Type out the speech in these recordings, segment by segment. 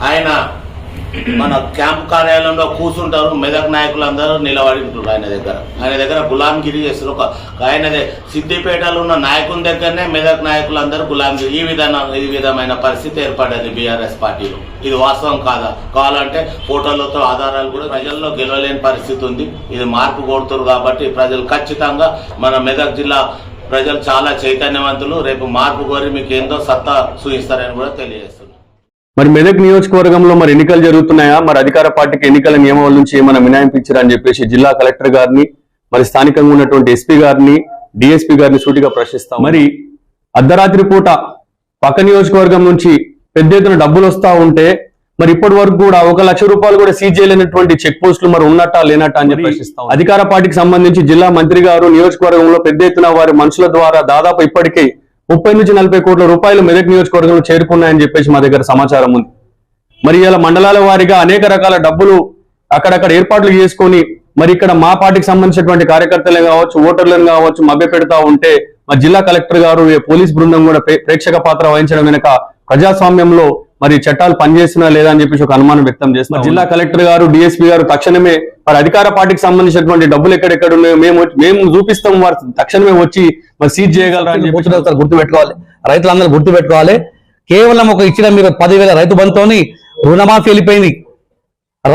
ఆయన మన క్యాంప్ కార్యాలయంలో కూర్చుంటారు. మెదక్ నాయకులందరూ నిలబడి ఉంటారు ఆయన దగ్గర గులాంగిరి చేస్తారు. ఆయన సిద్దిపేటలో ఉన్న నాయకుల దగ్గరనే మెదక్ నాయకులందరూ గులాంగిరి. ఈ విధమైన పరిస్థితి ఏర్పడ్డది బీఆర్ఎస్ పార్టీలో. ఇది వాస్తవం కాదా? కావాలంటే ఫోటోలతో ఆధారాలు కూడా ప్రజల్లో గెలవలేని పరిస్థితి ఉంది. ఇది మార్పు కోరుతారు కాబట్టి ప్రజలు ఖచ్చితంగా మన మెదక్ జిల్లా ప్రజలు చాలా చైతన్యవంతులు. రేపు మార్పు కోరి మీకు ఏందో సత్తా చూపిస్తారని కూడా తెలియజేస్తున్నారు. మరి మెదక్ నియోజకవర్గంలో మరి ఎన్నికలు జరుగుతున్నాయా? మరి అధికార పార్టీకి ఎన్నికల నియమాల నుంచి ఏమైనా మినహాయింపు ఇచ్చారని చెప్పేసి జిల్లా కలెక్టర్ గారిని, మరి స్థానికంగా ఉన్నటువంటి ఎస్పీ గారిని, డిఎస్పీ గారిని సూటిగా ప్రశ్నిస్తాం. మరి అర్ధరాత్రి పూట పక్క నియోజకవర్గం నుంచి పెద్ద ఎత్తున డబ్బులు వస్తా ఉంటే మరి ఇప్పటి వరకు కూడా 1 లక్ష రూపాయలు కూడా సీజ్ చేయలేనటువంటి చెక్ పోస్టులు మరి ఉన్నట్టా లేనట్టా అని చెప్పి ప్రశ్నిస్తాం. అధికార పార్టీకి సంబంధించి జిల్లా మంత్రి గారు నియోజకవర్గంలో పెద్ద ఎత్తున వారి మనుషుల ద్వారా దాదాపు ఇప్పటికే 30 నుంచి 40 కోట్ల రూపాయలు మెదక్ నియోజకవర్గంలో చేరుకున్నాయని చెప్పేసి మా దగ్గర సమాచారం ఉంది. మరి ఇలా మండలాల వారీగా అనేక రకాల డబ్బులు అక్కడక్కడ ఏర్పాట్లు చేసుకొని మరి ఇక్కడ మా పార్టీకి సంబంధించినటువంటి కార్యకర్తలు కావచ్చు, ఓటర్లను కావచ్చు మభ్య పెడతా ఉంటే మరి జిల్లా కలెక్టర్ గారు పోలీస్ బృందం కూడా ప్రేక్షక పాత్ర వహించడం వెనుక ప్రజాస్వామ్యంలో మరి చట్టాలు పనిచేస్తున్నా లేదా అని చెప్పేసి ఒక అనుమానం వ్యక్తం చేస్తున్నారు. జిల్లా కలెక్టర్ గారు, డిఎస్పీ గారు తక్షణమే మరి అధికార పార్టీకి సంబంధించినటువంటి డబ్బులు ఎక్కడెక్కడ ఉన్నాయో మేము చూపిస్తాం, వారు తక్షణమే వచ్చి మరి సీజ్ చేయగలరా అని చెప్పి గుర్తుపెట్టుకోవాలి. రైతులందరూ గుర్తుపెట్టుకోవాలి. కేవలం ఒక ఇచ్చిన మీరు 10,000 రైతు బంధుతోని రుణమాఫీ వెళ్ళిపోయింది,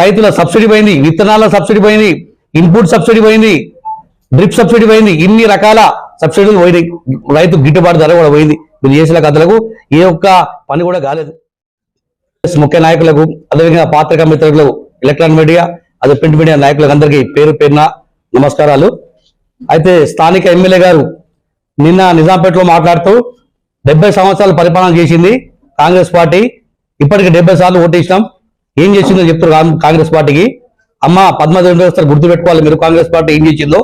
రైతుల సబ్సిడీ పోయింది, విత్తనాల సబ్సిడీ పోయింది, ఇన్పుట్ సబ్సిడీ పోయింది, డ్రిప్ సబ్సిడీ పోయింది, ఇన్ని రకాల సబ్సిడీలు పోయినాయి. రైతు గిట్టుబాటు ధర కూడా పోయింది. మీరు చేసిన కథలకు ఏ ఒక్క పని కూడా కాలేదు. ముఖ్య నాయకులకు, అదేవిధంగా పాత్రికా మిత్రులకు, ఎలక్ట్రానిక్ మీడియా, అదే ప్రింట్ మీడియా నాయకులకు అందరికీ పేరు పేరున నమస్కారాలు. అయితే స్థానిక ఎమ్మెల్యే గారు నిన్న నిజాంపేటలో మాట్లాడుతూ 70 సంవత్సరాలు పరిపాలన చేసింది కాంగ్రెస్ పార్టీ, ఇప్పటికి 70 సార్లు ఓటేసినాం, ఏం చేసిందో చెప్తారు కాంగ్రెస్ పార్టీకి. అమ్మ పద్మదేవి గుర్తు పెట్టుకోవాలి, మీరు కాంగ్రెస్ పార్టీ ఏం చేసిందో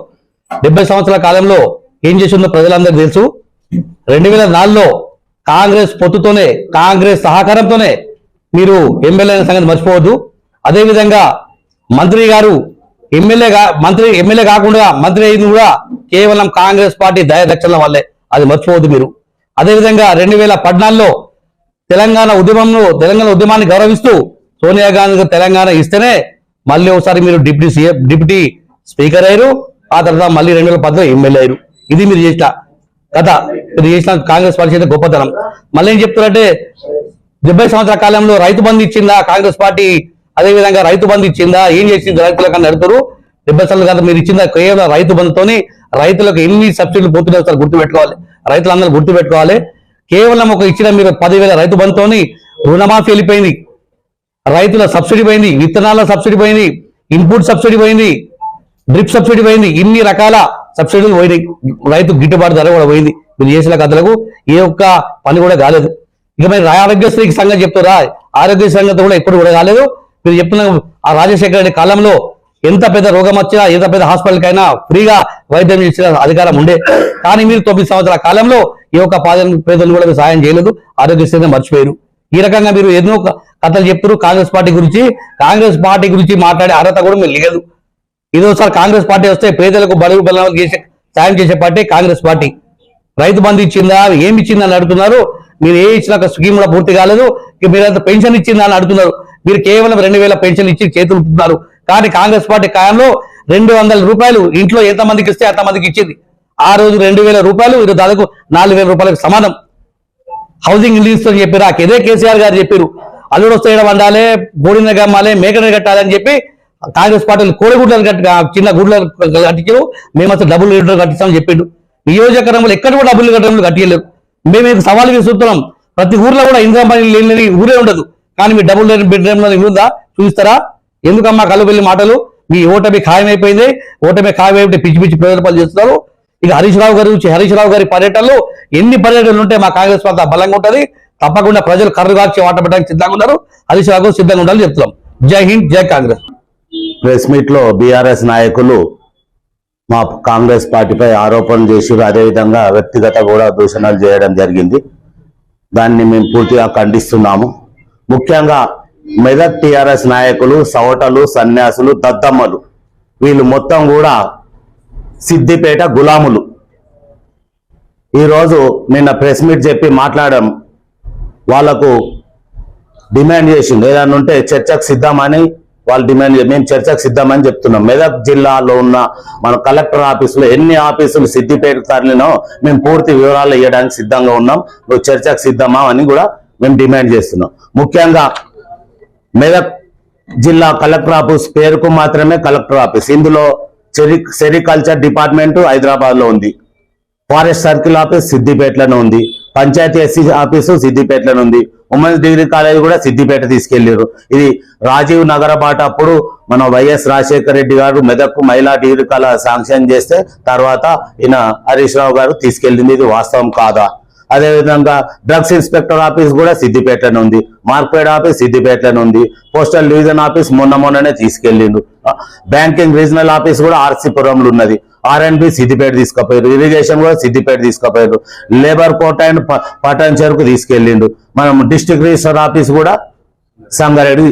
70 సంవత్సరాల కాలంలో ఏం చేసిందో ప్రజలందరికీ తెలుసు. 2004లో కాంగ్రెస్ పొత్తుతోనే, కాంగ్రెస్ సహకారంతోనే మీరు ఎమ్మెల్యే అయిన సంగతి మర్చిపోవద్దు. అదేవిధంగా మంత్రి గారు ఎమ్మెల్యే కాకుండా మంత్రి అయింది కూడా కేవలం కాంగ్రెస్ పార్టీ దయదక్షల వల్లే, అది మర్చిపోవద్దు మీరు. అదేవిధంగా 2014లో తెలంగాణ ఉద్యమాన్ని గౌరవిస్తూ సోనియా గాంధీ తెలంగాణ ఇస్తేనే మళ్ళీ ఒకసారి మీరు డిప్యూటీ స్పీకర్ అయ్యారు. ఆ తర్వాత మళ్ళీ 2010లో ఎమ్మెల్యే అయ్యారు. ఇది మీరు చేసిన కథ, మీరు చేసిన కాంగ్రెస్ పార్టీ చేసిన గొప్పతనం. మళ్ళీ ఏం చెప్తున్నారంటే 70 సంవత్సరాల కాలంలో రైతు బంధు ఇచ్చిందా కాంగ్రెస్ పార్టీ? అదేవిధంగా రైతు బంధు ఇచ్చిందా, ఏం చేసింది రైతులకు అని అడుగుతారు. 70 సంవత్సరాల కాలం మీరు ఇచ్చిందా కేవలం రైతు బంధుతోని రైతులకు ఎన్ని సబ్సిడీలు పోతున్నాయో ఒకసారి గుర్తుపెట్టుకోవాలి. రైతులందరూ గుర్తుపెట్టుకోవాలి. కేవలం ఒక ఇచ్చిన మీరు 10,000 రైతు బంధుతోని రుణమాఫీ వెళ్ళిపోయింది, రైతుల సబ్సిడీ పోయింది, విత్తనాల సబ్సిడీ పోయింది, ఇన్పుట్ సబ్సిడీ పోయింది, డ్రిప్ సబ్సిడీ పోయింది, ఇన్ని రకాల సబ్సిడీలు పోయినాయి. రైతు గిట్టుబాటు ధర కూడా పోయింది. మీరు చేసిన కథలకు ఏ ఒక్క పని కూడా కాలేదు. ఇక మీరు ఆరోగ్యశ్రీకి సంగతి చెప్తారా? ఆరోగ్య సంగతి కూడా ఎప్పుడు కూడా కాలేదు. మీరు చెప్తున్న ఆ రాజశేఖర రెడ్డి కాలంలో ఎంత పెద్ద రోగం వచ్చినా, ఎంత పెద్ద హాస్పిటల్కైనా ఫ్రీగా వైద్యం చేసిన అధికారం ఉండే. కానీ మీరు 9 సంవత్సరాల కాలంలో ఏ ఒక్క పేదలు కూడా సాయం చేయలేదు, ఆరోగ్యశ్రీని మర్చిపోయారు. ఈ రకంగా మీరు ఎన్నో కథలు చెప్తారు కాంగ్రెస్ పార్టీ గురించి. కాంగ్రెస్ పార్టీ గురించి మాట్లాడే అర్హత కూడా మీరు లేదు. ఇదోసారి కాంగ్రెస్ పార్టీ వస్తే పేదలకు బడుగు బలలకు సాయం చేసే పార్టీ కాంగ్రెస్ పార్టీ. రైతు బంధు ఇచ్చిందా, ఏమి ఇచ్చిందా అని అడుగుతున్నారు. మీరు ఏ ఇచ్చిన స్కీమ్ కూడా పూర్తి కాలేదు. మీరంతా పెన్షన్ ఇచ్చిందా అని అడుగుతున్నారు. మీరు కేవలం 2,000 పెన్షన్ ఇచ్చి చేతులు పుట్టున్నారు. కానీ కాంగ్రెస్ పార్టీ కాలంలో 200 రూపాయలు ఇంట్లో ఎంతమందికి ఇస్తే అంతమందికి ఇచ్చింది. ఆ రోజు 2,000 రూపాయలు ఇది దాదాపు 4,000 రూపాయలకు సమానం. హౌసింగ్ రిలీజ్ అని చెప్పారు. ఇదే కేసీఆర్ గారు చెప్పారు. అల్లుడు వస్తే వండాలి, గోడిన గమ్మాలి, మేకని కట్టాలి అని చెప్పి కాంగ్రెస్ పార్టీలు కోడిగుడ్లను చిన్న గుడ్లను కట్టించారు. మేము అసలు డబుల్ లీటర్ కట్టిస్తామని చెప్పిండు. నియోజకవర్గంలో ఎక్కడ కూడా డబుల్ కట్టడం కట్టియలేరు. మేము సవాల్ విసురుతున్నాం. ప్రతి ఊర్లో కూడా ఇందిరా లేని ఊరే ఉండదు. కానీ మీ డబుల్ బెడ్రూమ్లో ఉందా చూస్తారా? ఎందుకమ్మా కలుబెల్లి మాటలు? మీ ఓటమి ఖాయమైపోయింది. ఓటమి ఖాయమైపోతే పిచ్చి పిచ్చి ప్రయోజనాలు చేస్తున్నారు. ఇక హరీష్ రావు గారి పర్యటనలు ఎన్ని పర్యటనలు ఉంటే మా కాంగ్రెస్ పార్టీ బలంగా ఉంటుంది. తప్పకుండా ప్రజలు కర్రుగార్చి వాట పెట్టడానికి సిద్ధంగా ఉన్నారు. హరీష్ రావు గారు సిద్ధంగా ఉండాలని చెప్తున్నాం. జై హింద్, జై కాంగ్రెస్. ప్రెస్ మీట్ లో బీఆర్ఎస్ నాయకులు మా కాంగ్రెస్ పార్టీపై ఆరోపణలు చేసి అదేవిధంగా వ్యక్తిగత కూడా దూషణలు చేయడం జరిగింది. దాన్ని మేము పూర్తిగా ఖండిస్తున్నాము. ముఖ్యంగా మెదక్ టీఆర్ఎస్ నాయకులు సవటలు, సన్యాసులు, దద్దమ్మలు వీళ్ళు మొత్తం కూడా సిద్దిపేట గులాములు. ఈరోజు నిన్న ప్రెస్ మీట్ చెప్పి మాట్లాడడం, వాళ్లకు డిమాండ్ చేసింది. ఏదైనా ఉంటే చర్చకు సిద్ధమని వాళ్ళు డిమాండ్ మేము చర్చకు సిద్ధమని చెప్తున్నాం. మెదక్ జిల్లాలో ఉన్న మన కలెక్టర్ ఆఫీసులో ఎన్ని ఆఫీసులు సిద్దిపేట తరలినో మేము పూర్తి వివరాలు ఇవ్వడానికి సిద్ధంగా ఉన్నాం. నువ్వు చర్చకు సిద్ధమా అని కూడా మేము డిమాండ్ చేస్తున్నాం. ముఖ్యంగా మెదక్ జిల్లా కలెక్టర్ ఆఫీస్ పేరుకు మాత్రమే కలెక్టర్ ఆఫీస్. ఇందులో సెరికల్చర్ డిపార్ట్మెంట్ హైదరాబాద్ లో ఉంది, ఫారెస్ట్ సర్కిల్ ఆఫీస్ సిద్దిపేటలోనే ఉంది, పంచాయతీ ఎస్సీ ఆఫీసు సిద్దిపేటలోనే ఉంది, ఉమెన్స్ డిగ్రీ కాలేజ్ కూడా సిద్దిపేట తీసుకెళ్లారు. ఇది రాజీవ్ నగర బాట అప్పుడు మన వైఎస్ రాజశేఖర రెడ్డి గారు మెదక్కు మహిళా డిగ్రీ కాలేజ్ శాంక్షన్ చేస్తే తర్వాత ఈయన హరీష్ రావు గారు తీసుకెళ్ళింది. ఇది వాస్తవం కాదా? అదేవిధంగా డ్రగ్స్ ఇన్స్పెక్టర్ ఆఫీస్ కూడా సిద్దిపేటలోనే ఉంది, మార్క్పేట్ ఆఫీస్ సిద్దిపేటలోనే ఉంది, పోస్టల్ డివిజన్ ఆఫీస్ మొన్ననే తీసుకెళ్లిండు, బ్యాంకింగ్ రీజనల్ ఆఫీస్ కూడా ఆర్సీపురంలో ఉన్నది, R&B సిద్దిపేట తీసుకుపోయారు, ఇరిగేషన్ కూడా సిద్దిపేట తీసుకుపోయారు, లేబర్ కోర్ట్ అండ్ పటాన్ చెరుకు తీసుకెళ్లిండు, మనం డిస్ట్రిక్ట్ రిజిస్టర్ ఆఫీస్ కూడా సంగారెడ్డి,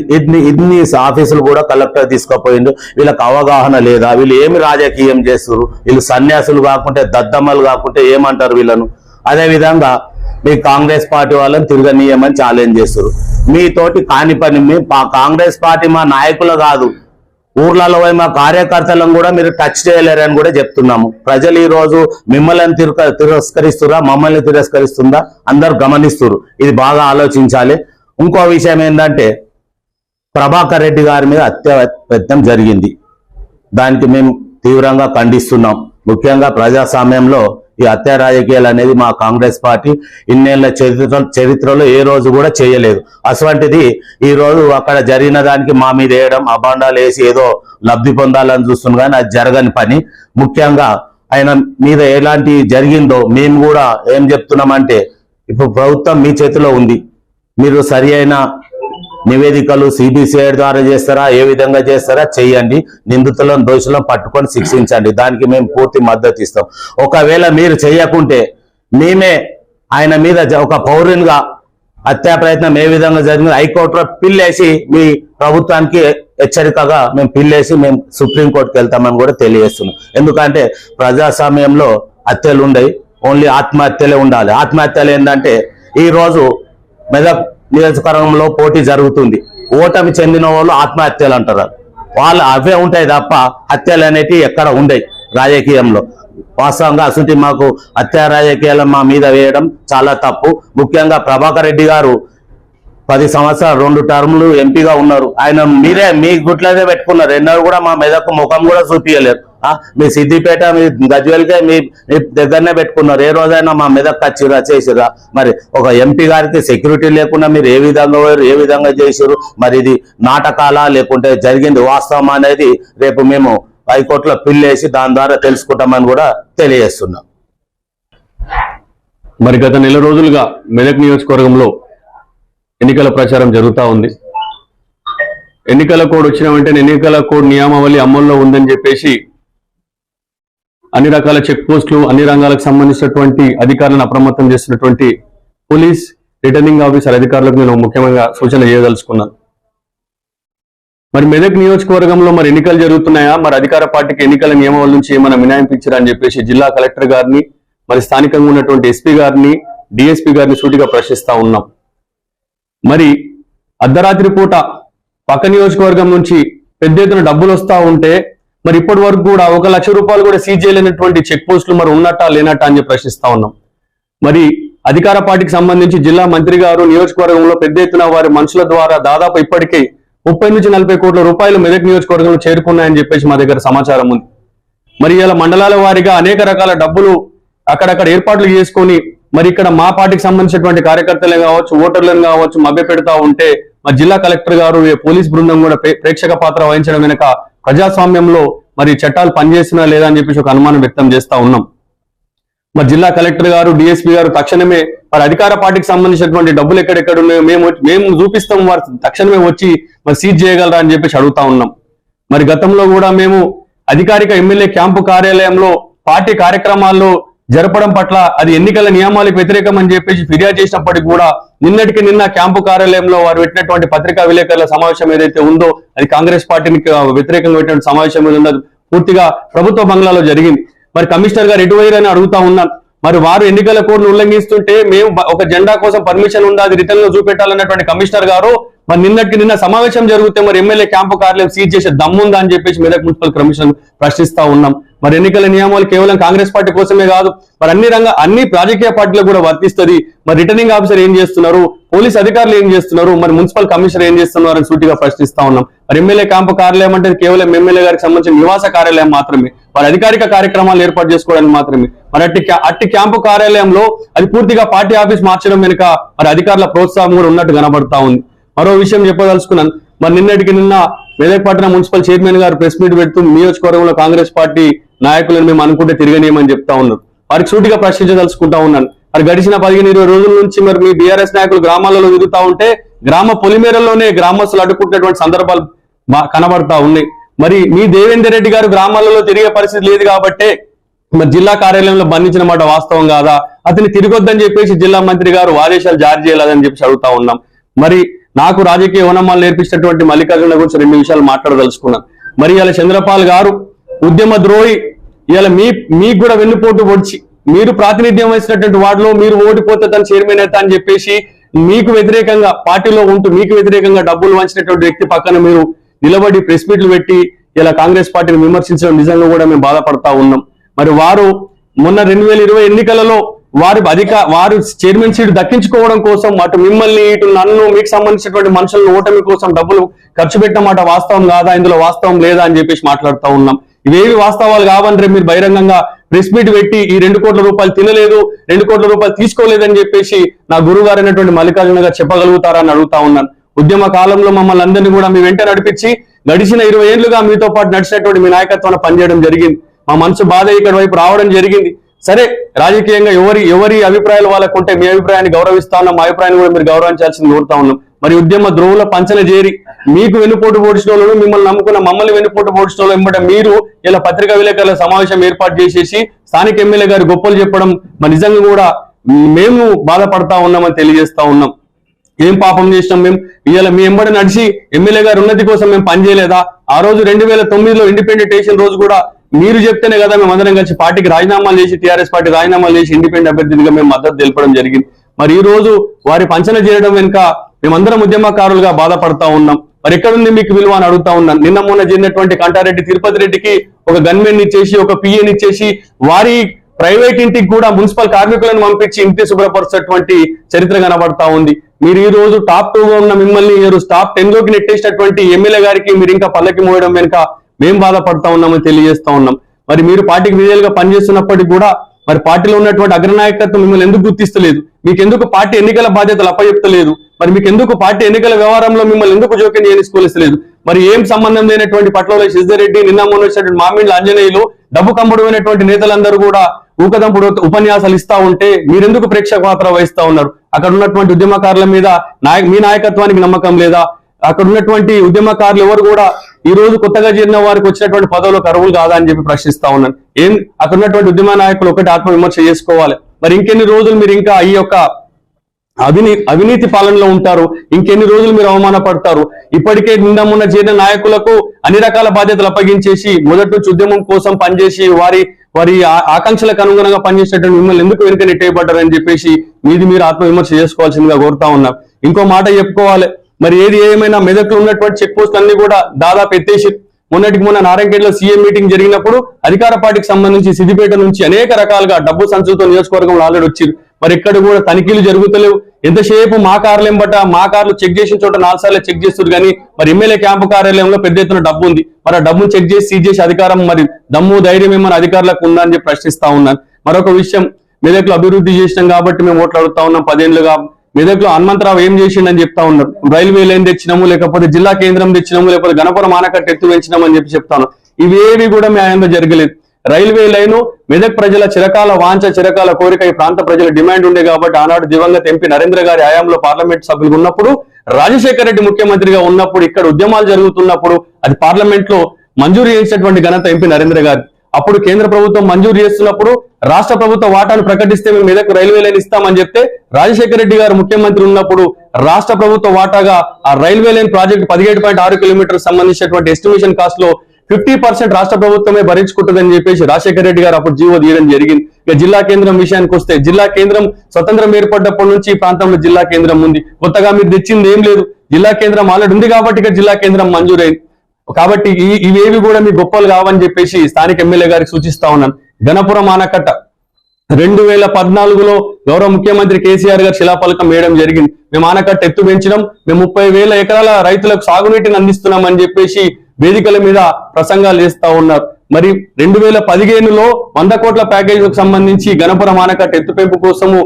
ఇన్ని ఆఫీసులు కూడా కలెక్టర్ తీసుకుపోయిండు. వీళ్ళకి అవగాహన లేదా? వీళ్ళు ఏమి రాజకీయం చేస్తారు? వీళ్ళు సన్యాసులు కాకుంటే దద్దమ్మలు కాకుంటే ఏమంటారు వీళ్ళను? అదే విధంగా మీ కాంగ్రెస్ పార్టీ వాళ్ళని తిరగనీయమని ఛాలెంజ్ చేస్తారు. మీతోటి కాని పని. కాంగ్రెస్ పార్టీ మా నాయకులు కాదు, ఊర్లలో పోయి మా కార్యకర్తలను కూడా మీరు టచ్ చేయలేరని కూడా చెప్తున్నాము. ప్రజలు ఈ రోజు మిమ్మల్ని తిరస్కరిస్తురా, మమ్మల్ని తిరస్కరిస్తుందా అందరు గమనిస్తున్నారు. ఇది బాగా ఆలోచించాలి. ఇంకో విషయం ఏంటంటే ప్రభాకర్ రెడ్డి గారి మీద హత్యాయత్నం జరిగింది. దానికి మేము తీవ్రంగా ఖండిస్తున్నాం. ముఖ్యంగా ప్రజాస్వామ్యంలో ఈ హత్య రాజకీయాలు అనేది మా కాంగ్రెస్ పార్టీ ఇన్నేళ్ల చరిత్రలో ఏ రోజు కూడా చేయలేదు. అటువంటిది ఈ రోజు అక్కడ జరిగిన దానికి మా మీద వేయడం, అబాండాలు వేసి ఏదో లబ్ధి పొందాలని చూస్తున్నాం, కానీ అది జరగని పని. ముఖ్యంగా ఆయన మీద ఎలాంటి జరిగిందో మేము కూడా ఏం చెప్తున్నామంటే, ఇప్పుడు ప్రభుత్వం మీ చేతిలో ఉంది. మీరు సరి అయిన నివేదికలు సిబిసిఐ ద్వారా చేస్తారా, ఏ విధంగా చేస్తారా చెయ్యండి. నిందితులను దోషులను పట్టుకొని శిక్షించండి. దానికి మేము పూర్తి మద్దతు ఇస్తాం. ఒకవేళ మీరు చేయకుంటే మేమే ఆయన మీద ఒక పౌరునిగా హత్యా ప్రయత్నం ఏ విధంగా జరిగింది హైకోర్టులో పిల్లేసి మీ ప్రభుత్వానికి హెచ్చరికగా మేము పిల్లేసి మేము సుప్రీంకోర్టుకి వెళ్తామని కూడా తెలియజేస్తున్నాం. ఎందుకంటే ప్రజాస్వామ్యంలో హత్యలు ఉండవు, ఓన్లీ ఆత్మహత్యలే ఉండాలి. ఆత్మహత్యలు ఏంటంటే ఈ రోజు మెదక్ నియోజకవర్గంలో పోటీ జరుగుతుంది, ఓటమి చెందిన వాళ్ళు ఆత్మహత్యలు అంటారు. వాళ్ళు అవే ఉంటాయి తప్ప హత్యలు అనేటివి ఎక్కడ ఉండవు రాజకీయంలో. వాస్తవంగా అసలు మాకు హత్య రాజకీయాలు మా మీద వేయడం చాలా తప్పు. ముఖ్యంగా ప్రభాకర్ రెడ్డి గారు 10 సంవత్సరాలు 2 టర్ములు ఎంపీగా ఉన్నారు. ఆయన మీరే మీ గుట్లదే పెట్టుకున్నారు. ఎన్నడూ కూడా మా మెదకు ముఖం కూడా చూపించలేరు. మీ సిద్దిపేట, మీ గజ్వేల్కే మీ దగ్గరనే పెట్టుకున్నారు. ఏ రోజైనా మా మెదక్ వచ్చిరా చేసిరా? మరి ఒక ఎంపీ గారికి సెక్యూరిటీ లేకుండా మీరు ఏ విధంగా పోయారు, ఏ విధంగా చేసారు? మరి ఇది నాటకాలా లేకుంటే జరిగింది వాస్తవం అనేది రేపు మేము హైకోర్టులో పిల్లేసి దాని ద్వారా తెలుసుకుంటామని కూడా తెలియజేస్తున్నాం. మరి గత నెల రోజులుగా మెదక్ నియోజకవర్గంలో ఎన్నికల ప్రచారం జరుగుతూ ఉంది. ఎన్నికల కోడ్ వచ్చిన వెంటనే ఎన్నికల కోడ్ నియమావళి అమల్లో ఉందని చెప్పేసి అన్ని రకాల చెక్ పోస్టులు, అన్ని రంగాలకు సంబంధించినటువంటి అధికారులను అప్రమత్తం చేస్తున్నటువంటి పోలీస్ రిటర్నింగ్ ఆఫీసర్ అధికారులకు నేను ముఖ్యంగా సూచన చేయదలుచుకున్నాను. మరి మెదక్ నియోజకవర్గంలో మరి ఎన్నికలు జరుగుతున్నాయా, మరి అధికార పార్టీకి ఎన్నికల నియమావళి నుంచి ఏమైనా మినహాయింపించారా అని చెప్పేసి జిల్లా కలెక్టర్ గారిని, మరి స్థానికంగా ఉన్నటువంటి ఎస్పీ గారిని, డిఎస్పీ గారిని సూటిగా ప్రశ్నిస్తా ఉన్నాం. మరి అర్ధరాత్రి పూట పక్క నియోజకవర్గం నుంచి పెద్ద ఎత్తున డబ్బులు వస్తా ఉంటే మరి ఇప్పటి వరకు కూడా 1 లక్ష రూపాయలు కూడా సీజ్ చేయలేనటువంటి చెక్ పోస్టులు మరి ఉన్నట్టా లేనట్టా అని ప్రశ్నిస్తా ఉన్నాం. మరి అధికార పార్టీకి సంబంధించి జిల్లా మంత్రి గారు నియోజకవర్గంలో పెద్ద ఎత్తున వారి మనుషుల ద్వారా దాదాపు ఇప్పటికే 30 నుంచి 40 కోట్ల రూపాయలు మెదక్ నియోజకవర్గంలో చేరుకున్నాయని చెప్పేసి మా దగ్గర సమాచారం ఉంది. మరి ఇలా మండలాల వారీగా అనేక రకాల డబ్బులు అక్కడక్కడ ఏర్పాట్లు చేసుకొని మరి ఇక్కడ మా పార్టీకి సంబంధించినటువంటి కార్యకర్తలే కావచ్చు, ఓటర్లను కావచ్చు మభ్య పెడతా ఉంటే మరి జిల్లా కలెక్టర్ గారు, పోలీస్ బృందం కూడా ప్రేక్షక పాత్ర వహించడం వెనుక ప్రజాస్వామ్యంలో మరి చట్టాలు పనిచేస్తున్నా లేదా అని చెప్పేసి ఒక అనుమానం వ్యక్తం చేస్తా ఉన్నాం. మరి జిల్లా కలెక్టర్ గారు, డిఎస్పీ గారు తక్షణమే మరి అధికార పార్టీకి సంబంధించినటువంటి డబ్బులు ఎక్కడెక్కడ ఉన్నాయో మేము చూపిస్తాం, వారు తక్షణమే వచ్చి మరి సీజ్ చేయగలరా అని చెప్పేసి అడుగుతా ఉన్నాం. మరి గతంలో కూడా మేము అధికారిక ఎమ్మెల్యే క్యాంపు కార్యాలయంలో పార్టీ కార్యక్రమాల్లో జరపడం పట్ల అది ఎన్నికల నియమాలకు వ్యతిరేకం అని చెప్పేసి ఫిర్యాదు చేసినప్పటికీ కూడా నిన్నటికి నిన్న క్యాంపు కార్యాలయంలో వారు పెట్టినటువంటి పత్రికా విలేకరుల సమావేశం ఏదైతే ఉందో అది కాంగ్రెస్ పార్టీని వ్యతిరేకంగా పెట్టినటువంటి సమావేశం ఏదో ఉన్నది పూర్తిగా ప్రభుత్వ బంగ్లాలో జరిగింది. మరి కమిషనర్ గారు ఎటువైరని అడుగుతా ఉన్నాం. మరి వారు ఎన్నికల కోడ్ను ఉల్లంఘిస్తుంటే మేము ఒక జెండా కోసం పర్మిషన్ ఉందా అది రిటర్న్ లో చూపెట్టాలన్నటువంటి కమిషనర్ గారు మరి నిన్న సమావేశం జరిగితే మరి ఎమ్మెల్యే క్యాంపు కార్యాలయం సీజ్ చేసే దమ్ముందా అని చెప్పేసి మెదక్ మున్సిపల్ కమిషన్ ప్రశ్నిస్తా ఉన్నాం. మరి ఎన్నికల నియమాలు కేవలం కాంగ్రెస్ పార్టీ కోసమే కాదు, మరి అన్ని రాజకీయ పార్టీలకు కూడా వర్తిస్తుంది. మరి రిటర్నింగ్ ఆఫీసర్ ఏం చేస్తున్నారు, పోలీస్ అధికారులు ఏం చేస్తున్నారు, మరి మున్సిపల్ కమిషనర్ ఏం చేస్తున్నారు అని సూటిగా ప్రశ్నిస్తా ఉన్నాం. మరి ఎమ్మెల్యే క్యాంపు కార్యాలయం అంటే కేవలం ఎమ్మెల్యే గారికి సంబంధించిన నివాస కార్యాలయం మాత్రమే, వారి అధికారిక కార్యక్రమాలు ఏర్పాటు చేసుకోవడానికి మాత్రమే. మరి అట్టి క్యాంపు కార్యాలయంలో అది పూర్తిగా పార్టీ ఆఫీస్ మార్చడం వెనుక మరి అధికారుల ప్రోత్సాహం కూడా ఉన్నట్టు కనబడతా ఉంది. మరో విషయం చెప్పదలుచుకున్నాను. మరి నిన్న మెదక్ పట్టణ మున్సిపల్ చైర్మన్ గారు ప్రెస్ మీట్ పెడుతూ నియోజకవర్గంలో కాంగ్రెస్ పార్టీ నాయకులను మేము అనుకుంటే తిరగనీయమని చెప్తా ఉన్నారు. వారికి సూటిగా ప్రశ్నించదలుచుకుంటా ఉన్నాను. మరి గడిచిన 15-20 రోజుల నుంచి మరి మీ బీఆర్ఎస్ నాయకులు గ్రామాలలో తిరుగుతా ఉంటే గ్రామ పొలిమేరల్లోనే గ్రామస్తులు అడ్డుకుంటున్నటువంటి సందర్భాలు కనబడతా ఉన్నాయి. మరి మీ దేవేందర్ రెడ్డి గారు గ్రామాలలో తిరిగే పరిస్థితి లేదు కాబట్టే మరి జిల్లా కార్యాలయంలో బంధించిన మాట వాస్తవం కాదా, అతని తిరగొద్దని చెప్పేసి జిల్లా మంత్రి గారు ఆదేశాలు జారీ చేయాలని చెప్పి అడుగుతా ఉన్నాం. మరి నాకు రాజకీయ ఓనమాలు నేర్పించినటువంటి మల్లికార్జున గురించి 2 విషయాలు మాట్లాడదలుచుకున్నాను. మరి ఇలా చంద్రపాల్ గారు ఉద్యమ ద్రోహి, ఇలా మీకు కూడా వెన్నుపోటు పొడిచి మీరు ప్రాతినిధ్యం వహించినటువంటి వార్డులో మీరు ఓడిపోతే తన చైర్మన్ అవుతా అని చెప్పేసి మీకు వ్యతిరేకంగా పార్టీలో ఉంటూ మీకు వ్యతిరేకంగా డబ్బులు వంచినటువంటి వ్యక్తి పక్కన మీరు నిలబడి ప్రెస్ మీట్లు పెట్టి ఇలా కాంగ్రెస్ పార్టీని విమర్శించడం నిజంగా కూడా మేము బాధపడతా ఉన్నాం. మరి వారు మొన్న 2020 ఎన్నికలలో వారు చైర్మన్ సీట్ దక్కించుకోవడం కోసం అటు మిమ్మల్ని ఇటు నన్ను మీకు సంబంధించినటువంటి మనుషులను ఓటమి కోసం డబ్బులు ఖర్చు పెట్టినమాట వాస్తవం కాదా, ఇందులో వాస్తవం లేదా అని చెప్పేసి మాట్లాడుతూ ఉన్నాం. ఇవేవి వాస్తవాలు కావంటే మీరు బహిరంగంగా ప్రెస్ మీట్ పెట్టి ఈ 2 కోట్ల రూపాయలు తినలేదు, 2 కోట్ల రూపాయలు తీసుకోలేదని చెప్పేసి నా గురువు గారు అయినటువంటి మల్లికార్జున గారు చెప్పగలుగుతారని అడుగుతా ఉన్నాను. ఉద్యమ కాలంలో మమ్మల్ని అందరినీ కూడా మీ వెంట నడిపించి గడిచిన 20 ఏళ్లుగా మీతో పాటు నడిచినటువంటి మీ నాయకత్వాన్ని పనిచేయడం జరిగింది. మా మనసు బాధ ఇక్కడ వైపు రావడం జరిగింది. సరే, రాజకీయంగా ఎవరి అభిప్రాయాలు వాళ్ళకు ఉంటే మీ అభిప్రాయాన్ని గౌరవిస్తా ఉన్నాం, మా అభిప్రాయాన్ని కూడా మీరు గౌరవించాల్సింది కోరుతా ఉన్నాం. మరి ఉద్యమ ద్రోవుల పంచన చేరి మీకు వెన్నుపోటు పొడిచిన వాళ్ళు, మిమ్మల్ని నమ్ముకున్న మమ్మల్ని వెన్నుపోటు పొడిచిన వాళ్ళు వెంబట మీరు ఇలా పత్రికా విలేకరుల సమావేశం ఏర్పాటు చేసేసి స్థానిక ఎమ్మెల్యే గారి గొప్పలు చెప్పడం మరి నిజంగా కూడా మేము బాధపడతా ఉన్నామని తెలియజేస్తా ఉన్నాం. ఏం పాపం చేసినాం మేము? ఇవాళ మీ ఎంబడి నడిచి ఎమ్మెల్యే గారి ఉన్నతి కోసం మేము పనిచేయలేదా? ఆ రోజు 2009లో ఇండిపెండెంట్ వేసిన రోజు కూడా మీరు చెప్తేనే కదా మేము అందరం కలిసి పార్టీకి రాజీనామాలు చేసి టీఆర్ఎస్ పార్టీ రాజీనామాలు చేసి ఇండిపెండెంట్ అభ్యర్థిగా మేము మద్దతు తెలపడం జరిగింది. మరి ఈ రోజు వారి పంచన చేయడం వెనుక మేమందరం ఉద్యమకారులుగా బాధపడతా ఉన్నాం. మరి ఎక్కడుంది మీకు విలువ అని అడుగుతా ఉన్నాను. నిన్న మొన్న జరిగినటువంటి కంటారెడ్డి తిరుపతి రెడ్డికి ఒక గన్మెన్ ఇచ్చేసి ఒక పిఏని ఇచ్చేసి వారి ప్రైవేట్ ఇంటికి కూడా మున్సిపల్ కార్మికులను పంపించి ఇంటి శుభ్రపరిచేటువంటి చరిత్ర కనబడతా ఉంది. మీరు ఈ రోజు టాప్ 2గా ఉన్న మిమ్మల్ని ఈ రోజు టాప్ 10లోకి నెట్టేసినటువంటి ఎమ్మెల్యే గారికి మీరు ఇంకా పల్లకి మోయడం వెనుక మేము బాధపడతా ఉన్నామని తెలియజేస్తా ఉన్నాం. మరి మీరు పార్టీకి విధేయులుగా పనిచేస్తున్నప్పటికీ కూడా మరి పార్టీలో ఉన్నటువంటి అగ్రనాయకత్వం మిమ్మల్ని ఎందుకు గుర్తిస్తలేదు? మీకు ఎందుకు పార్టీ ఎన్నికల బాధ్యతలు అప్పచెప్తలేదు? మరి మీకు ఎందుకు పార్టీ ఎన్నికల వ్యవహారంలో మిమ్మల్ని ఎందుకు జోక్యం చేసుకోలేదు? మరి ఏం సంబంధం లేనటువంటి పట్ల శశిధర్రెడ్డి, నిన్న మొన్న వచ్చినటువంటి మామిండ్ల ఆంజనేయులు, డబ్బు కంబడుమైనటువంటి నేతలందరూ కూడా ఊకదంపుడు ఉపన్యాసాలు ఇస్తా ఉంటే మీరెందుకు ప్రేక్షక పాత్ర వహిస్తా ఉన్నారు? అక్కడ ఉన్నటువంటి ఉద్యమకారుల మీద మీ నాయకత్వానికి నమ్మకం లేదా? అక్కడ ఉన్నటువంటి ఉద్యమకారులు ఎవరు కూడా ఈ రోజు కొత్తగా చేరిన వారికి వచ్చినటువంటి పదవులకు అర్హులు కాదా అని చెప్పి ప్రశ్నిస్తా ఉన్నాను. అక్కడ ఉన్నటువంటి ఉద్యమ నాయకులు ఒకటి ఆత్మవిమర్శ చేసుకోవాలి. మరి ఇంకెన్ని రోజులు మీరు ఇంకా ఈ యొక్క అవినీతి పాలనలో ఉంటారు? ఇంకెన్ని రోజులు మీరు అవమానపడతారు? ఇప్పటికే నిన్న మొన్న చేరిన నాయకులకు అన్ని రకాల బాధ్యతలు అప్పగించేసి మొదటి నుంచి ఉద్యమం కోసం పనిచేసి వారి ఆకాంక్షలకు అనుగుణంగా పనిచేసేటువంటి మిమ్మల్ని ఎందుకు వెనుక నెట్టేయబడ్డారని చెప్పేసి మీరు ఆత్మవిమర్శ చేసుకోవాల్సిందిగా కోరుతా ఉన్నాం. ఇంకో మాట చెప్పుకోవాలి. మరి ఏది ఏమైనా మెదక్లో ఉన్నటువంటి చెక్ పోస్ట్ అన్ని కూడా దాదాపు ఎత్తేసి మొన్న నారాయణఖేడ్లో సీఎం మీటింగ్ జరిగినప్పుడు అధికార పార్టీకి సంబంధించి సిద్దిపేట నుంచి అనేక రకాలుగా డబ్బు సంచులతో నియోజకవర్గంలో ఆల్రెడీ వచ్చారు. మరి ఇక్కడ కూడా తనిఖీలు జరుగుతలేవు. ఎంతసేపు మా కార్యాలయం బట్ట మా కార్లు చెక్ చేసిన చోట 4 సార్లు చెక్ చేస్తారు కానీ మరి ఎమ్మెల్యే క్యాంపు కార్యాలయంలో పెద్ద ఎత్తున డబ్బు ఉంది. మరి ఆ డబ్బును చెక్ చేసి సీజ్ చేసే అధికారం మరి దమ్ము ధైర్యం ఏమైనా అధికారులకు ఉందా అని చెప్పి ప్రశ్నిస్తా ఉన్నాను. మరొక విషయం, మెదక్లో అభివృద్ధి చేసినాం కాబట్టి మేము ఓట్లాడుతా ఉన్నాం 10 ఏళ్లుగా. మెదక్లో హనుమంతరావు ఏం చేసిండని చెప్తా ఉన్నారు. రైల్వే లైన్ తెచ్చినాము, లేకపోతే జిల్లా కేంద్రం తెచ్చినాము, లేకపోతే గణపురం ఆనకట్ట ఎత్తు పెంచినామని చెప్తాను. ఇవేవి కూడా మీ ఆయనలో జరగలేదు. రైల్వే లైను మెదక్ ప్రజల చిరకాల వాంఛ, చిరకాల కోరిక, ఈ ప్రాంత ప్రజల డిమాండ్ ఉండే కాబట్టి ఆనాడు దివంగత ఎంపీ నరేంద్ర గారి హయాంలో పార్లమెంట్ సభ్యులు ఉన్నప్పుడు, రాజశేఖర రెడ్డి ముఖ్యమంత్రిగా ఉన్నప్పుడు, ఇక్కడ ఉద్యమాలు జరుగుతున్నప్పుడు అది పార్లమెంట్ లో మంజూరు చేసినటువంటి ఘనత ఎంపీ నరేంద్ర గారి. అప్పుడు కేంద్ర ప్రభుత్వం మంజూరు చేస్తున్నప్పుడు రాష్ట్ర ప్రభుత్వ వాటాను ప్రకటిస్తే మేము మెదక్ రైల్వే లైన్ ఇస్తామని చెప్తే రాజశేఖర రెడ్డి గారు ముఖ్యమంత్రి ఉన్నప్పుడు రాష్ట్ర ప్రభుత్వ వాటాగా ఆ రైల్వే లైన్ ప్రాజెక్ట్ 17.6 కిలోమీటర్ సంబంధించినటువంటి ఎస్టిమేషన్ కాస్ట్ లో 50% రాష్ట్ర ప్రభుత్వమే భరించుకుంటుందని చెప్పేసి రాజశేఖర రెడ్డి గారు అప్పుడు జీవో తీయడం జరిగింది. ఇక జిల్లా కేంద్రం విషయానికి వస్తే జిల్లా కేంద్రం స్వతంత్రం ఏర్పడ్డప్పటి నుంచి ఈ ప్రాంతంలో జిల్లా కేంద్రం ఉంది. కొత్తగా మీరు తెచ్చింది ఏం లేదు. జిల్లా కేంద్రం ఆల్రెడీ ఉంది కాబట్టి ఇక జిల్లా కేంద్రం మంజూరైంది. కాబట్టి ఇవేవి కూడా మీ గొప్పలు కావని చెప్పేసి స్థానిక ఎమ్మెల్యే గారికి సూచిస్తా ఉన్నాను. గణపురం ఆనకట్ట 2014లో గౌరవ ముఖ్యమంత్రి కేసీఆర్ గారు శిలాఫలకం వేయడం జరిగింది. మేము ఆనకట్ట ఎత్తు పెంచడం, మేము 30,000 ఎకరాల రైతులకు సాగునీటిని అందిస్తున్నామని చెప్పేసి వేదికల మీద ప్రసంగాలు చేస్తా ఉన్నారు. మరి 2015లో 100 కోట్ల ప్యాకేజీలకు సంబంధించి గణపురం ఆనకట్ట ఎత్తు పెంపు కోసము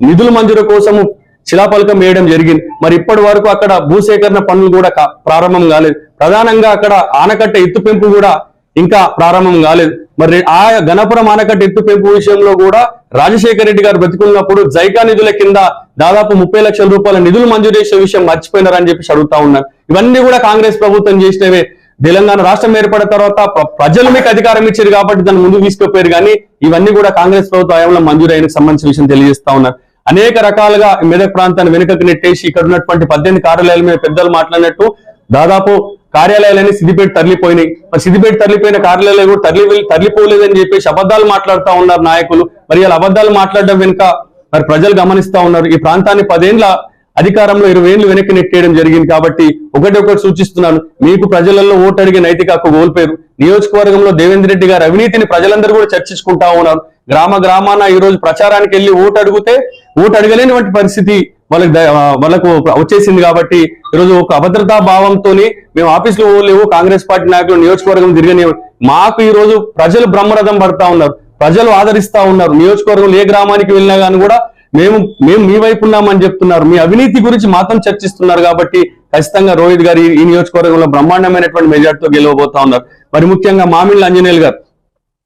నిధుల మంజూరు కోసము శిలాఫలకం వేయడం జరిగింది. మరి ఇప్పటి వరకు అక్కడ భూసేకరణ పనులు కూడా ప్రారంభం కాలేదు. ప్రధానంగా అక్కడ ఆనకట్ట ఎత్తు పెంపు కూడా ఇంకా ప్రారంభం కాలేదు. మరి ఆ గణపురం ఆనకట్ట ఎత్తు పెంపు విషయంలో కూడా రాజశేఖర రెడ్డి గారు బ్రతికున్నప్పుడు జైకా నిధుల కింద దాదాపు 30 లక్షల రూపాయల నిధులు మంజూరు చేసే విషయం మర్చిపోయినారని చెప్పేసి అడుగుతా ఉన్నారు. ఇవన్నీ కూడా కాంగ్రెస్ ప్రభుత్వం చేసినవే. తెలంగాణ రాష్ట్రం ఏర్పడిన తర్వాత ప్రజలు మీకు అధికారం ఇచ్చారు కాబట్టి దాన్ని ముందుకు తీసుకుపోయారు, కానీ ఇవన్నీ కూడా కాంగ్రెస్ ప్రభుత్వ హయాంలో మంజూరైన సంబంధించిన విషయం తెలియజేస్తా ఉన్నారు. అనేక రకాలుగా మెదక్ ప్రాంతాన్ని వెనుకకు నెట్టేసి ఇక్కడ ఉన్నటువంటి 18 కార్యాలయాల మీద పెద్దలు మాట్లాడినట్టు దాదాపు కార్యాలయాలన్నీ సిద్దిపేట తరలిపోయినాయి. మరి సిద్దిపేట తరలిపోయిన కార్యాలయాలు కూడా తరలిపోలేదని చెప్పేసి అబద్ధాలు మాట్లాడుతూ ఉన్నారు నాయకులు. మరి ఇలా అబద్ధాలు మాట్లాడడం వెనుక మరి ప్రజలు గమనిస్తా ఉన్నారు. ఈ ప్రాంతాన్ని 10 ఏళ్ల అధికారంలో 20 ఏళ్లు వెనక్కి నెట్టేయడం జరిగింది. కాబట్టి ఒకటి సూచిస్తున్నాను, మీకు ప్రజలలో ఓటు అడిగే నైతిక హక్కు కోల్పోయారు. నియోజకవర్గంలో దేవేంద్ర రెడ్డి గారి అవినీతిని ప్రజలందరూ కూడా చర్చించుకుంటా ఉన్నారు. గ్రామాన ఈ రోజు ప్రచారానికి వెళ్ళి ఓటు అడిగితే ఓటు అడగలేనివంటి పరిస్థితి వాళ్ళకు వచ్చేసింది. కాబట్టి ఈరోజు ఒక అభద్రతా భావంతో మేము ఆఫీసులో లేవు, కాంగ్రెస్ పార్టీ నాయకులు నియోజకవర్గం తిరగని మాకు ఈ రోజు ప్రజలు బ్రహ్మరథం పడతా ఉన్నారు, ప్రజలు ఆదరిస్తా ఉన్నారు. నియోజకవర్గంలో ఏ గ్రామానికి వెళ్ళినా కానీ కూడా మేము మీ వైపు ఉన్నామని చెప్తున్నారు. మీ అవినీతి గురించి మాత్రం చర్చిస్తున్నారు. కాబట్టి ఖచ్చితంగా రోహిత్ గారు ఈ నియోజకవర్గంలో బ్రహ్మాండమైనటువంటి మెజార్టీతో గెలవబోతా ఉన్నారు. మరి ముఖ్యంగా మామిళ్ళ ఆంజనేయులు గారు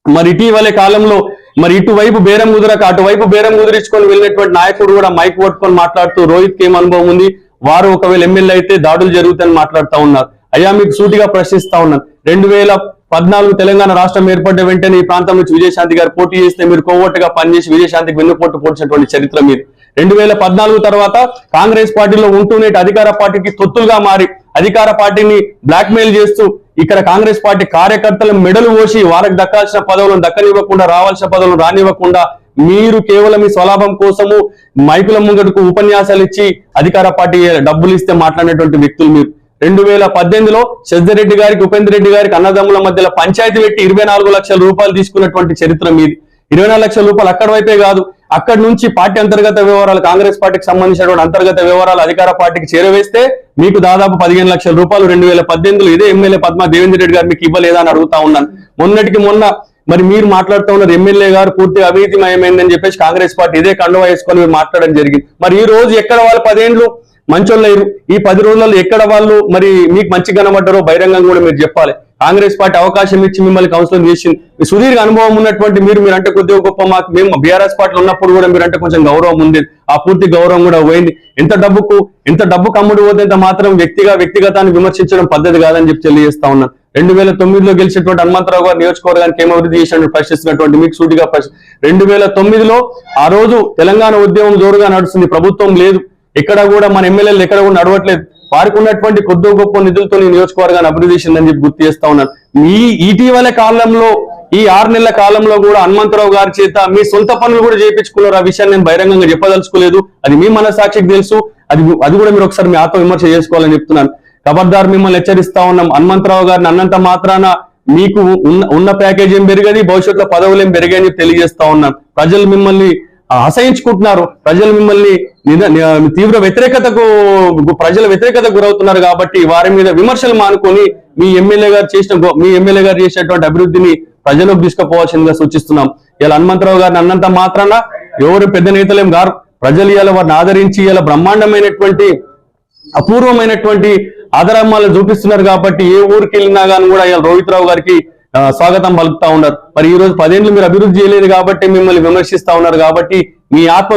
మరి ఇటీవలే కాలంలో మరి ఇటువైపు బేరం కుదరక అటువైపు బేరం కుదిరించుకొని వెళ్ళినటువంటి నాయకుడు కూడా మైక్ పట్టుకొని మాట్లాడుతూ రోహిత్ కి ఏం అనుభవం ఉంది, వారు ఒకవేళ ఎమ్మెల్యే అయితే దాడులు జరుగుతాయని మాట్లాడుతూ ఉన్నారు. అయ్యా మీకు సూటిగా ప్రశ్నిస్తా ఉన్నాను, 2014 తెలంగాణ రాష్ట్రం ఏర్పడ్డ వెంటనే ఈ ప్రాంతం నుంచి విజయశాంతి గారు పోటీ చేస్తే మీరు కోవట్టుగా పనిచేసి విజయశాంతికి వెన్నుపోటు పొడిచినటువంటి చరిత్ర మీరు. 2014 తర్వాత కాంగ్రెస్ పార్టీలో ఉంటూనే అధికార పార్టీకి తొత్తులుగా మారి అధికార పార్టీని బ్లాక్ మెయిల్ చేస్తూ ఇక్కడ కాంగ్రెస్ పార్టీ కార్యకర్తల మెడలు పోసి వారికి దక్కాల్సిన పదవులను దక్కనివ్వకుండా, రావాల్సిన పదవులను రానివ్వకుండా మీరు కేవలం మీ స్వలాభం కోసము మైకుల ముంగడుకు ఉపన్యాసాలు ఇచ్చి అధికార పార్టీ డబ్బులు ఇస్తే మాట్లాడినటువంటి వ్యక్తులు మీరు. 2018లో శశిరెడ్డి గారికి ఉపేందర్ రెడ్డి గారికి అన్నదమ్ముల మధ్యలో పంచాయతీ పెట్టి 24 లక్షల రూపాయలు తీసుకున్నటువంటి చరిత్ర మీది. 24 లక్షల రూపాయలు అక్కడ వైపే కాదు, అక్కడి నుంచి పార్టీ అంతర్గత వ్యవహారాలు కాంగ్రెస్ పార్టీకి సంబంధించినటువంటి అంతర్గత వ్యవహారాలు అధికార పార్టీకి చేరవేస్తే మీకు దాదాపు 15 లక్షల రూపాయలు 2018లో ఇదే ఎమ్మెల్యే పద్మా దేవేంద్ర రెడ్డి గారు మీకు ఇవ్వలేదా అని అడుగుతా ఉన్నాను. మొన్నటికి మొన్న మరి మీరు మాట్లాడుతూ ఉన్నారు ఎమ్మెల్యే గారు పూర్తిగా అవినీతిమయమైందని చెప్పేసి కాంగ్రెస్ పార్టీ ఇదే కండువా వేసుకొని మీరు మాట్లాడడం జరిగింది. మరి ఈ రోజు ఎక్కడ వాళ్ళు 10 ఏళ్ళు మంచోళ్ళయ్యారు, ఈ 10 రోజులలో ఎక్కడ వాళ్ళు మరి మీకు మంచి కనబడ్డారో బహిరంగంగా కూడా మీరు చెప్పాలి. కాంగ్రెస్ పార్టీ అవకాశం ఇచ్చి మిమ్మల్ని కౌన్సిలింగ్ చేసింది. మీ సుదీర్ఘ అనుభవం ఉన్నటువంటి మీరంటే కొద్దిగా గొప్ప, మాకు మేము బీఆర్ఎస్ పార్టీలో ఉన్నప్పుడు కూడా మీరంటే కొంచెం గౌరవం ఉంది, ఆ పూర్తి గౌరవం కూడా పోయింది. ఎంత డబ్బుకు అమ్ముడు పోతే మాత్రం వ్యక్తిగతాన్ని విమర్శించడం పద్ధతి కాదని చెప్పి తెలియజేస్తా ఉన్నాను. 2009లో గెలిచినటువంటి హనుమంతరావు గారు నియోజకవర్గానికి ఏం అభివృద్ధి చేసినట్టు ప్రశ్నిస్తున్నటువంటి మీకు సూటిగా 2009లో ఆ రోజు తెలంగాణ ఉద్యమం జోరుగా నడుస్తుంది, ప్రభుత్వం లేదు, ఎక్కడ కూడా మన ఎమ్మెల్యేలు ఎక్కడ కూడా నడవట్లేదు, వారికి ఉన్నటువంటి కొద్ది గొప్ప నిధులతో నియోజకవర్గాన్ని అభివృద్ధి చేసిందని చెప్పి గుర్తు చేస్తా ఉన్నాను. మీ ఇటీవల కాలంలో ఈ 6 నెలల కాలంలో కూడా హనుమంతరావు గారి చేత మీ సొంత పనులు కూడా చేయించుకున్నారు. ఆ విషయాన్ని నేను బహిరంగంగా చెప్పదలుచుకోలేదు, అది మీ మనసాక్షికి తెలుసు. అది కూడా మీరు ఒకసారి మీ ఆత్మ విమర్శ చేసుకోవాలని చెప్తున్నాను. ఖబర్దార్ మిమ్మల్ని హెచ్చరిస్తా ఉన్నాం. హనుమంతరావు గారిని అన్నంత మాత్రాన మీకు ఉన్న ప్యాకేజ్ ఏం పెరిగేది, భవిష్యత్తులో పదవులు ఏం పెరిగాయని తెలియజేస్తా ఉన్నాను. ప్రజలు మిమ్మల్ని అసహించుకుంటున్నారు, ప్రజలు మిమ్మల్ని తీవ్ర ప్రజల వ్యతిరేకతకు గురవుతున్నారు. కాబట్టి వారి మీద విమర్శలు మానుకొని మీ ఎమ్మెల్యే గారు చేసినటువంటి అభివృద్ధిని ప్రజలకు తీసుకుపోవాల్సిందిగా సూచిస్తున్నాం. ఇలా హనుమంతరావు గారిని అన్నంత మాత్రాన ఎవరు పెద్ద నేతలేం గారు, ప్రజలు ఇలా వారిని ఆదరించి ఇలా బ్రహ్మాండమైనటువంటి అపూర్వమైనటువంటి ఆదరమ్మలు చూపిస్తున్నారు. కాబట్టి ఏ ఊరికి వెళ్ళినా కానీ కూడా ఇలా రోహిత్ రావు గారికి స్వాగతం పలుకుతా ఉన్నారు. మరి ఈ రోజు 10 ఏళ్ళు మీరు అభివృద్ధి చేయలేదు కాబట్టి మిమ్మల్ని విమర్శిస్తా ఉన్నారు. కాబట్టి మీ ఆత్మ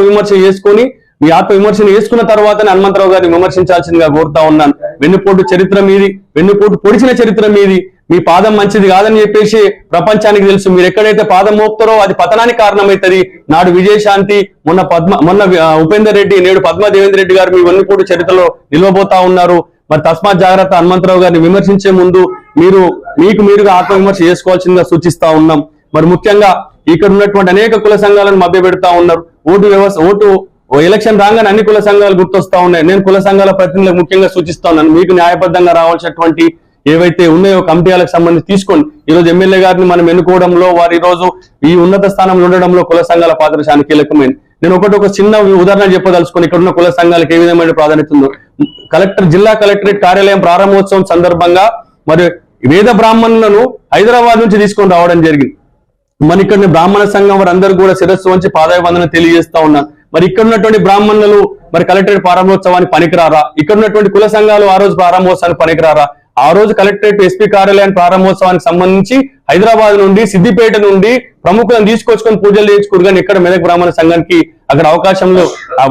విమర్శను చేసుకున్న తర్వాతనే హనుమంతరావు గారిని విమర్శించాల్సిందిగా కోరుతా ఉన్నాను. వెన్నుపోటు చరిత్ర మీది, వెన్నుపోటు పొడిచిన చరిత్ర మీది. మీ పాదం మంచిది కాదని చెప్పేసి ప్రపంచానికి తెలుసు. మీరు ఎక్కడైతే పాదం మోపుతారో అది పతనానికి కారణమవుతుంది. నాడు విజయశాంతి, మొన్న ఉపేందర్ రెడ్డి, నేడు పద్మా దేవేంద్ర రెడ్డి గారు మీ వెన్నుపోటు చరిత్రలో నిలవబోతా ఉన్నారు. మరి తస్మాత్ జాగ్రత్త. హనుమంతరావు గారిని విమర్శించే ముందు మీరు మీకు మీరుగా ఆత్మవిమర్శ చేసుకోవాల్సిందిగా సూచిస్తా ఉన్నాం. మరి ముఖ్యంగా ఇక్కడ ఉన్నటువంటి అనేక కుల సంఘాలను మభ్యపెడతా ఉన్నారు. ఓటు ఎలక్షన్ రాగానే అన్ని కుల సంఘాలు గుర్తొస్తా ఉన్నాయి. నేను కుల సంఘాల ప్రతినిధులకు ముఖ్యంగా సూచిస్తా ఉన్నాను, మీకు న్యాయబద్ధంగా రావాల్సినటువంటి ఏవైతే ఉన్నాయో కమిటీలకు సంబంధించి తీసుకోండి. ఈ రోజు ఎమ్మెల్యే గారిని మనం ఎన్నుకోవడంలో, వారు ఈ రోజు ఈ ఉన్నత స్థానంలో ఉండడంలో కుల సంఘాల పాత్ర చాలా కీలకమైంది. నేను ఒక చిన్న ఉదాహరణ చెప్పదలుచుకొని ఇక్కడ ఉన్న కుల సంఘాలకు ఏ విధమైన ప్రాధాన్యత ఉందో. జిల్లా కలెక్టరేట్ కార్యాలయం ప్రారంభోత్సవం సందర్భంగా మరి వేద బ్రాహ్మణులను హైదరాబాద్ నుంచి తీసుకొని రావడం జరిగింది. మరి ఇక్కడ బ్రాహ్మణ సంఘం వారు అందరూ కూడా శిరస్సు వంచి పాదాభివందన తెలియజేస్తా ఉన్నారు. మరి ఇక్కడ ఉన్నటువంటి బ్రాహ్మణులు మరి కలెక్టరేట్ ప్రారంభోత్సవానికి పనికిరారా? ఇక్కడ ఉన్నటువంటి కుల సంఘాలు ఆ రోజు ప్రారంభోత్సవానికి పనికిరారా? ఆ రోజు కలెక్టరేట్ ఎస్పీ కార్యాలయం ప్రారంభోత్సవానికి సంబంధించి హైదరాబాద్ నుండి, సిద్దిపేట నుండి ప్రముఖులను తీసుకొచ్చుకొని పూజలు చేయించుకోరు, కానీ ఇక్కడ మెదక్ బ్రాహ్మణ సంఘానికి అక్కడ అవకాశంలో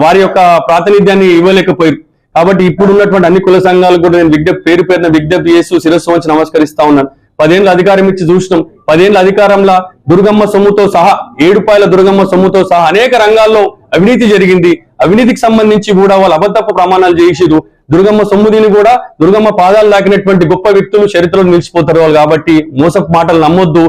వారి యొక్క ప్రాతినిధ్యాన్ని ఇవ్వలేకపోయారు. కాబట్టి ఇప్పుడు ఉన్నటువంటి అన్ని కుల సంఘాలు కూడా నేను పేరు పేరున విజ్ఞప్తి చేస్తూ శిరస్సు వంచి నమస్కరిస్తా ఉన్నాను. 10 ఏళ్ళ అధికారం ఇచ్చి చూసినాం. 10 ఏళ్ళ అధికారంలో దుర్గమ్మ సొమ్ముతో సహా, 7 రూపాయల దుర్గమ్మ సొమ్ముతో సహా అనేక రంగాల్లో అవినీతి జరిగింది. అవినీతికి సంబంధించి కూడా వాళ్ళు అబద్ధపు ప్రమాణాలు చేసిరు. దుర్గమ్మ సొమ్ముదిని కూడా దుర్గమ్మ పాదాలు దాకినటువంటి గొప్ప వ్యక్తులు చరిత్రలో నిలిచిపోతారు వాళ్ళు. కాబట్టి మోసపు మాటలు నమ్మొద్దు.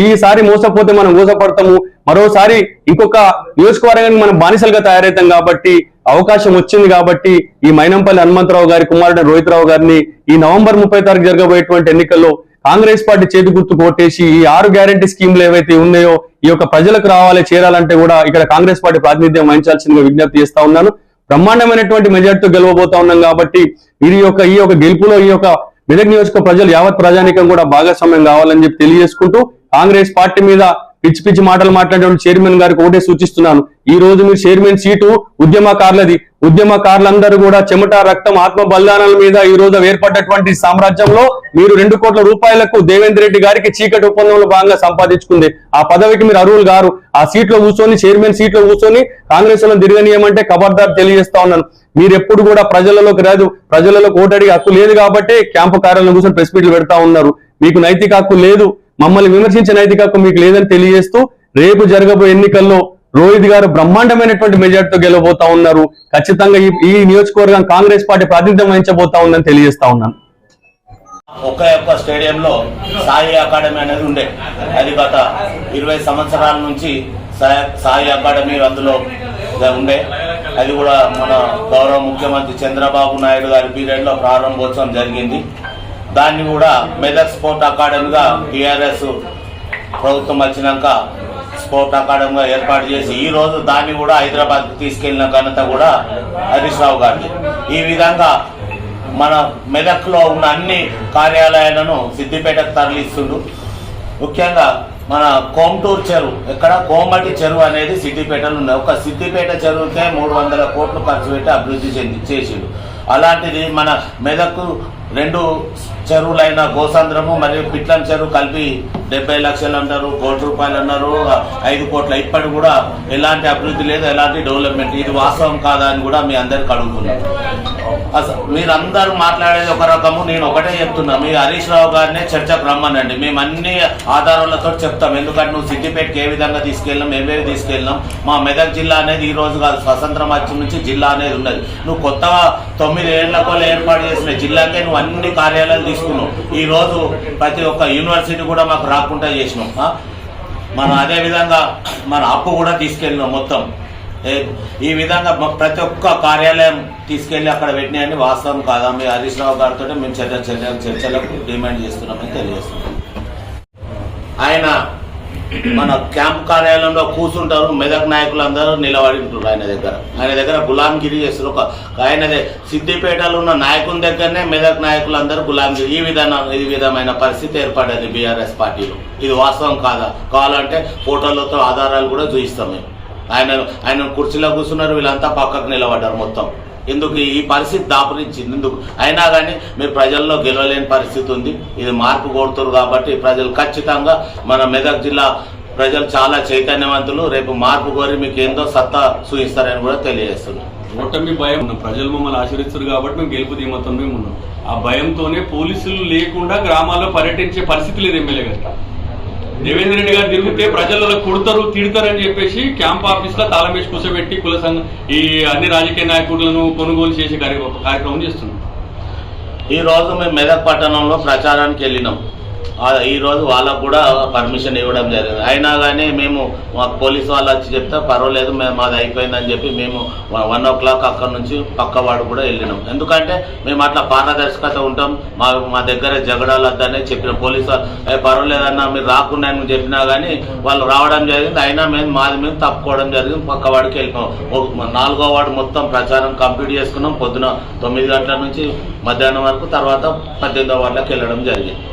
ఈసారి మోసపోతే మనం మోసపడతాము, మరోసారి ఇంకొక నియోజకవర్గానికి మనం బానిసలుగా తయారవుతాం. కాబట్టి అవకాశం వచ్చింది కాబట్టి ఈ మైనంపల్లి హనుమంతరావు గారి కుమారుడు రోహిత్ రావు గారిని ఈ నవంబర్ 30 తారీఖు జరగబోయేటువంటి ఎన్నికల్లో కాంగ్రెస్ పార్టీ చేతి గుర్తు కొట్టేసి ఈ 6 గ్యారంటీ స్కీమ్లు ఏవైతే ఉన్నాయో ఈ యొక్క ప్రజలకు రావాలి, చేరాలంటే కూడా ఇక్కడ కాంగ్రెస్ పార్టీ ప్రాతినిధ్యం వహించాల్సిందిగా విజ్ఞప్తి చేస్తా ఉన్నాను. బ్రహ్మాండమైనటువంటి మెజార్టీతో గెలవబోతా ఉన్నాం. కాబట్టి ఈ యొక్క గెలుపులో ఈ యొక్క మెదక్ నియోజక ప్రజలు యావత్ ప్రజానీకం కూడా భాగస్వామ్యం కావాలని చెప్పి తెలియజేసుకుంటూ కాంగ్రెస్ పార్టీ మీద పిచ్చి పిచ్చి మాటలు మాట్లాడేటువంటి చైర్మన్ గారికి ఒకటే సూచిస్తున్నాను. ఈ రోజు మీరు చైర్మన్ సీటు ఉద్యమకారులది. ఉద్యమకారులందరూ కూడా చెమట, రక్తం, ఆత్మ బలిదానాల మీద ఈ రోజు ఏర్పడ్డటువంటి సామ్రాజ్యంలో మీరు 2 కోట్ల రూపాయలకు దేవేంద్ర రెడ్డి గారికి చీకటి ఒప్పందంలో భాగంగా సంపాదించుకుంది. ఆ పదవికి మీరు అర్హులు గారు. ఆ సీట్లో కూర్చొని, చైర్మన్ సీట్లో కూర్చొని కాంగ్రెస్ లో తిరగనీయమంటే ఖబర్దార్ తెలియజేస్తా ఉన్నాను. మీరు ఎప్పుడు కూడా ప్రజలలోకి రాదు, ప్రజలలోకి ఓటడిగే హక్కు లేదు కాబట్టి క్యాంపు కార్యాలయం కూర్చొని ప్రెస్ మీట్లు పెడతా ఉన్నారు. మీకు నైతిక హక్కు లేదు, మమ్మల్ని విమర్శించే నైతిక హక్కు మీకు లేదని తెలియజేస్తూ రేపు జరగబోయే ఎన్నికల్లో రోహిత్ గారు బ్రహ్మాండమైనటువంటి మెజార్టీతో గెలవబోతా ఉన్నారు. ఖచ్చితంగా ఈ నియోజకవర్గం కాంగ్రెస్ పార్టీ ప్రాతినిధ్యం వహించబోతా ఉందని తెలియజేస్తా ఉన్నాను. ఒక్క స్టేడియంలో సాయి అకాడమీ అనేది ఉండే, అది గత 20 సంవత్సరాల నుంచి సాయి అకాడమీ అందులో ఉండే. అది కూడా మన గౌరవ ముఖ్యమంత్రి చంద్రబాబు నాయుడు గారి పీరియడ్ లో ప్రారంభోత్సవం జరిగింది. దాన్ని కూడా మెదక్ స్పోర్ట్ అకాడమీగా టీఆర్ఎస్ ప్రభుత్వం వచ్చినాక స్పోర్ట్ అకాడమీగా ఏర్పాటు చేసి ఈ రోజు దాన్ని కూడా హైదరాబాద్ తీసుకెళ్లిన ఘనత కూడా హరీష్ రావు గారిది. ఈ విధంగా మన మెదక్ లో ఉన్న అన్ని కార్యాలయాలను సిద్దిపేటకు తరలిస్తుండు. ముఖ్యంగా మన కోమటూరు చెరువు, ఇక్కడ కోమటి చెరువు అనేది సిద్దిపేటలో ఉంది. ఒక సిద్దిపేట చెరువుకే 300 కోట్లు ఖర్చు పెట్టి అభివృద్ధి చేసిండు. అలాంటిది మన మెదక్ 2 చెరువులైన గోసంద్రము మరియు పిట్లం చెరువు కలిపి 70 లక్షలు అన్నారు, ₹1 అన్నారు, 5 కోట్ల. ఇప్పటి కూడా ఎలాంటి అభివృద్ధి లేదు, ఎలాంటి డెవలప్మెంట్. ఇది వాస్తవం కాదా అని కూడా మీ అందరికి అడుగుతున్నాను. మీరందరూ మాట్లాడేది ఒక రకము, నేను ఒకటే చెప్తున్నా, మీ హరీష్ రావు గారినే చర్చకు రమ్మనండి. మేము అన్ని ఆధారాలతో చెప్తాం. ఎందుకంటే నువ్వు సిద్దిపేటకి ఏ విధంగా తీసుకెళ్ళినాం, ఏవేవి తీసుకెళ్ళినాం. మా మెదక్ జిల్లా అనేది ఈ రోజు కాదు, స్వతంత్రం వచ్చి నుంచి జిల్లా అనేది ఉన్నది. నువ్వు కొత్తగా 9 ఏళ్లకు ఏర్పాటు చేసిన జిల్లాకే నువ్వు అన్ని కార్యాలయాలు తీసుకున్నావు. ఈ రోజు ప్రతి ఒక్క యూనివర్సిటీ కూడా మాకు రాకుండా చేసినాం. మనం అదే విధంగా మన అప్పు కూడా తీసుకెళ్ళినాం మొత్తం. ఈ విధంగా ప్రతి ఒక్క కార్యాలయం తీసుకెళ్లి అక్కడ పెట్టినాయని వాస్తవం కాదా? మీ హరీష్ రావు గారితో మేము చర్చలకు డిమాండ్ చేస్తున్నామని తెలియజేస్తున్నాం. ఆయన మన క్యాంప్ కార్యాలయంలో కూర్చుంటారు, మెదక్ నాయకులందరూ నిలబడి ఉంటారు ఆయన దగ్గర గులాంగిరి చేస్తారు. ఆయన సిద్దిపేటలో ఉన్న నాయకుల దగ్గరనే మెదక్ నాయకులందరూ గులాంగిరి. ఈ విధమైన పరిస్థితి ఏర్పడింది బీఆర్ఎస్ పార్టీలో. ఇది వాస్తవం కాదా? కావాలంటే ఫోటోలతో ఆధారాలు కూడా చూపిస్తాం మేము. ఆయన కుర్చీలో కూర్చున్నారు, వీళ్ళంతా పక్కకు నిలబడ్డారు మొత్తం. ఎందుకు ఈ పరిస్థితి దాపురించింది? ఎందుకు? అయినా కానీ మీరు ప్రజల్లో గెలవలేని పరిస్థితి ఉంది. ఇది మార్పు కోరుతారు కాబట్టి ప్రజలు ఖచ్చితంగా మన మెదక్ జిల్లా ప్రజలు చాలా చైతన్యవంతులు. రేపు మార్పు కోరి మీకు ఏందో సత్తా చూపిస్తారని కూడా తెలియజేస్తున్నారు. ఓటమి భయం ఉన్నాం, ప్రజలు మమ్మల్ని ఆశీర్విస్తారు కాబట్టి మేము గెలుపు ధీమతం మేము ఉన్నాం. ఆ భయంతోనే పోలీసులు లేకుండా గ్రామాల్లో పర్యటించే పరిస్థితి లేదు. ఎమ్మెల్యే గారు దేవేంద్ర రెడ్డి గారు తిరిగితే ప్రజలలో కొడతారు, తిడతారని చెప్పేసి క్యాంప్ ఆఫీస్ లో తాళం వేసి కూర్చోబెట్టి కుల సంఘం ఈ అన్ని రాజకీయ నాయకులను కొనుగోలు చేసే కార్యక్రమం చేస్తున్నాం. ఈ రోజు మేము మెదక్ పట్టణంలో ప్రచారానికి వెళ్ళినాం. ఈ రోజు వాళ్ళకు కూడా పర్మిషన్ ఇవ్వడం జరిగింది. అయినా కానీ మేము మాకు పోలీసు వాళ్ళు వచ్చి చెప్తే పర్వాలేదు మేము మాది అయిపోయిందని చెప్పి మేము 1 o'clock అక్కడ నుంచి పక్కవాడు కూడా వెళ్ళినాం. ఎందుకంటే మేము అట్లా పారదర్శకత ఉంటాం. మా దగ్గర జగడాలు వద్దనే చెప్పిన పోలీసు వాళ్ళు పర్వాలేదన్నా మీరు రాకుండా అని చెప్పినా కానీ వాళ్ళు రావడం జరిగింది. అయినా మేము మాది మేము తప్పుకోవడం జరిగింది. పక్కవాడికి వెళ్ళిపోయాం. 4వ వార్డు మొత్తం ప్రచారం కంప్లీట్ చేసుకున్నాం. పొద్దున 9 గంటల నుంచి మధ్యాహ్నం వరకు. తర్వాత 18వ వార్డులోకి వెళ్ళడం జరిగింది.